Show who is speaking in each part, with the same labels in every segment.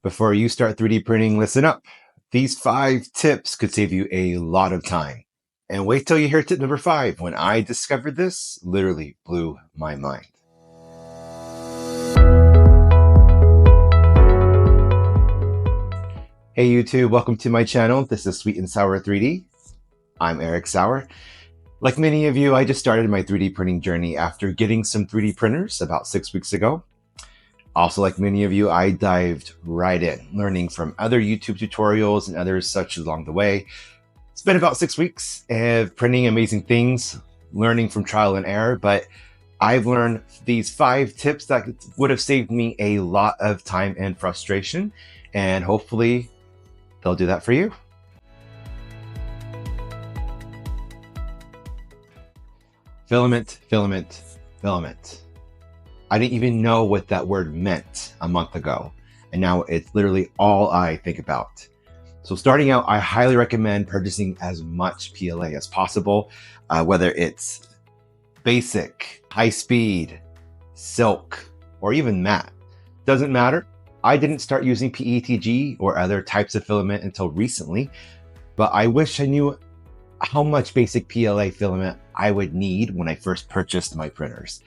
Speaker 1: Before you start 3D printing, listen up. These 5 tips could save you a lot of time. And wait till you hear tip number 5. When I discovered this, literally blew my mind. Hey YouTube, welcome to my channel. This is Sweet and Sour 3D. I'm Eric Sauer. Like many of you, I just started my 3D printing journey after getting some 3D printers about 6 weeks ago. Also, like many of you, I dived right in, learning from other YouTube tutorials and others such along the way. It's been about 6 weeks of printing amazing things, learning from trial and error, but I've learned these 5 tips that would have saved me a lot of time and frustration, and hopefully they'll do that for you. Filament, filament, filament. I didn't even know what that word meant a month ago, and now it's literally all I think about. So starting out, I highly recommend purchasing as much PLA as possible, whether it's basic, high speed, silk, or even matte. Doesn't matter. I didn't start using PETG or other types of filament until recently, but I wish I knew how much basic PLA filament I would need when I first purchased my printers.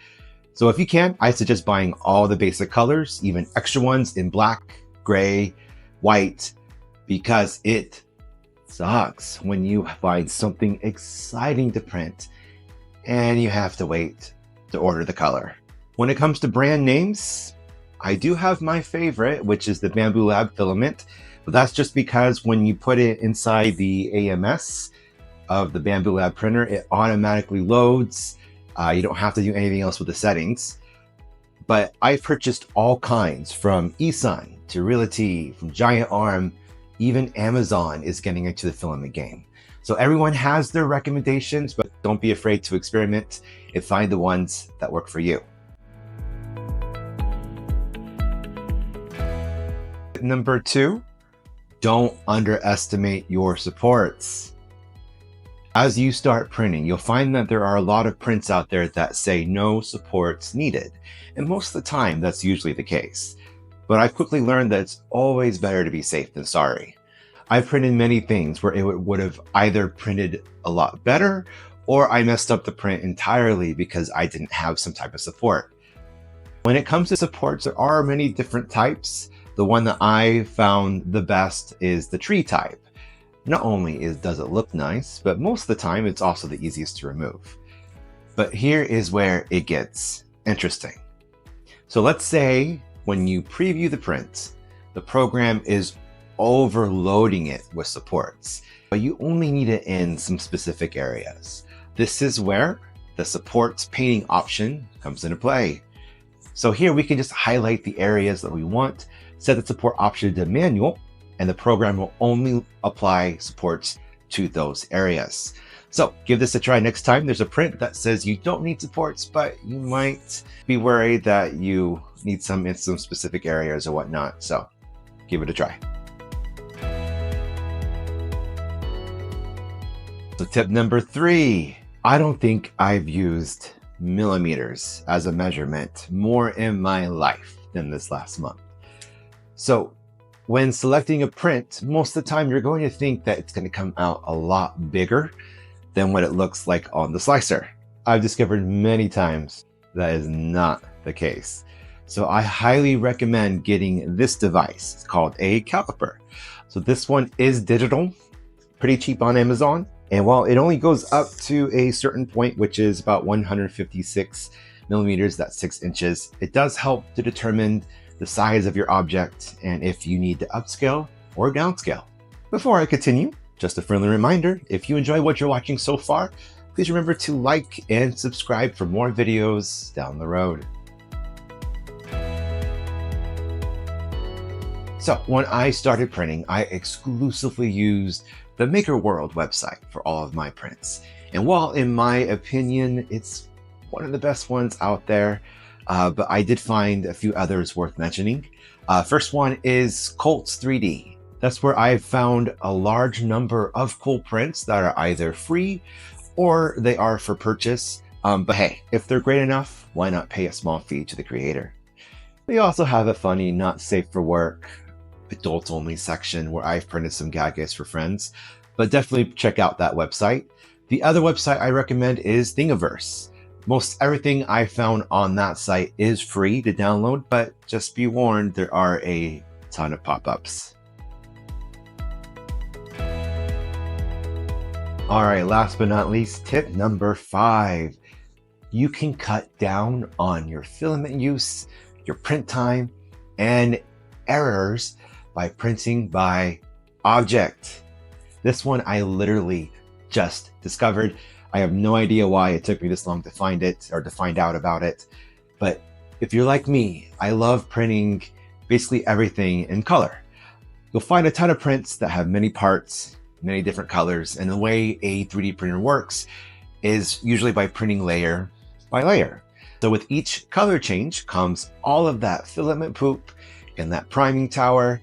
Speaker 1: So if you can, I suggest buying all the basic colors, even extra ones in black, gray, white, because it sucks when you find something exciting to print and you have to wait to order the color. When it comes to brand names, I do have my favorite, which is the bambulab filament, but that's just because when you put it inside the AMS of the bambulab printer, it automatically loads. You don't have to do anything else with the settings. But I've purchased all kinds, from eSun to Realty, from Giant Arm, even Amazon is getting into the filament game. So everyone has their recommendations, but don't be afraid to experiment and find the ones that work for you. Number 2, don't underestimate your supports. As you start printing, you'll find that there are a lot of prints out there that say no supports needed. And most of the time, that's usually the case. But I've quickly learned that it's always better to be safe than sorry. I've printed many things where it would have either printed a lot better, or I messed up the print entirely because I didn't have some type of support. When it comes to supports, there are many different types. The one that I found the best is the tree type. Not only does it look nice, but most of the time it's also the easiest to remove. But here is where it gets interesting. So let's say when you preview the print, the program is overloading it with supports, but you only need it in some specific areas. This is where the supports painting option comes into play. So here we can just highlight the areas that we want, set the support option to manual, and the program will only apply supports to those areas. So give this a try next time there's a print that says you don't need supports, but you might be worried that you need some in some specific areas or whatnot. So give it a try. So tip number 3, I don't think I've used millimeters as a measurement more in my life than this last month. So when selecting a print, most of the time you're going to think that it's going to come out a lot bigger than what it looks like on the slicer. I've discovered many times that is not the case. So I highly recommend getting this device. It's called a caliper. So this one is digital, pretty cheap on Amazon. And while it only goes up to a certain point, which is about 156 millimeters, that's 6 inches, it does help to determine the size of your object and if you need to upscale or downscale. Before I continue, just a friendly reminder, if you enjoy what you're watching so far, please remember to like and subscribe for more videos down the road. So when I started printing, I exclusively used the Maker World website for all of my prints. And while in my opinion, it's one of the best ones out there, but I did find a few others worth mentioning. First one is Colts 3D. That's where I've found a large number of cool prints that are either free or they are for purchase. But hey, if they're great enough, why not pay a small fee to the creator? They also have a funny, not safe for work adult only section where I've printed some gadgets for friends, but definitely check out that website. The other website I recommend is Thingiverse. Most everything I found on that site is free to download, but just be warned, there are a ton of pop-ups. All right, last but not least, tip number 5. You can cut down on your filament use, your print time, and errors by printing by object. This one I literally just discovered. I have no idea why it took me this long to find it or to find out about it. But if you're like me, I love printing basically everything in color. You'll find a ton of prints that have many parts, many different colors, and the way a 3D printer works is usually by printing layer by layer. So with each color change comes all of that filament poop and that priming tower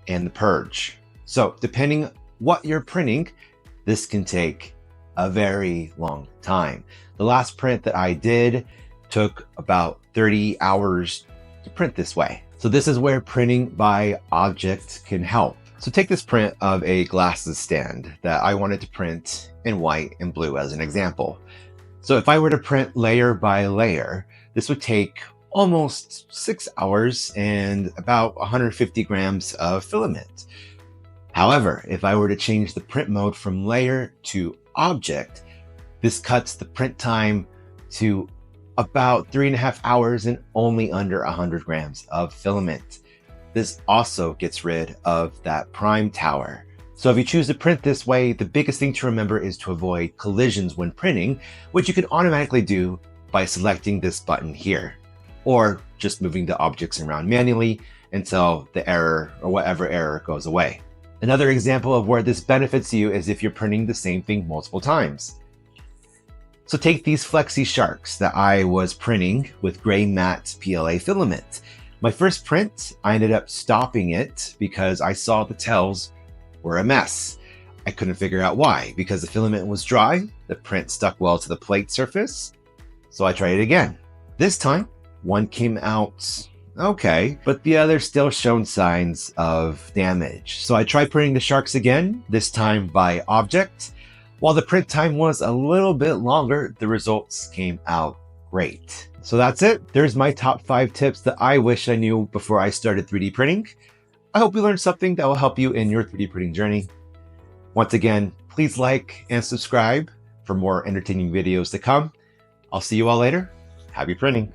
Speaker 1: and the purge. So depending what you're printing, this can take a very long time. The last print that I did took about 30 hours to print this way. So this is where printing by object can help. So take this print of a glasses stand that I wanted to print in white and blue as an example. So if I were to print layer by layer, this would take almost 6 hours and about 150 grams of filament. However, if I were to change the print mode from layer to object, this cuts the print time to about 3.5 hours and only under 100 grams of filament. This also gets rid of that prime tower. So if you choose to print this way, the biggest thing to remember is to avoid collisions when printing, which you can automatically do by selecting this button here, or just moving the objects around manually until the error or whatever error goes away. Another example of where this benefits you is if you're printing the same thing multiple times. So take these flexi sharks that I was printing with gray matte PLA filament. My first print, I ended up stopping it because I saw the tails were a mess. I couldn't figure out why, because the filament was dry, the print stuck well to the plate surface, so I tried it again. This time, one came out okay, but the other still showed signs of damage. So I tried printing the sharks again, this time by object. While the print time was a little bit longer, the results came out great. So that's it. There's my top 5 tips that I wish I knew before I started 3D printing. I hope you learned something that will help you in your 3D printing journey. Once again, please like and subscribe for more entertaining videos to come. I'll see you all later. Happy printing.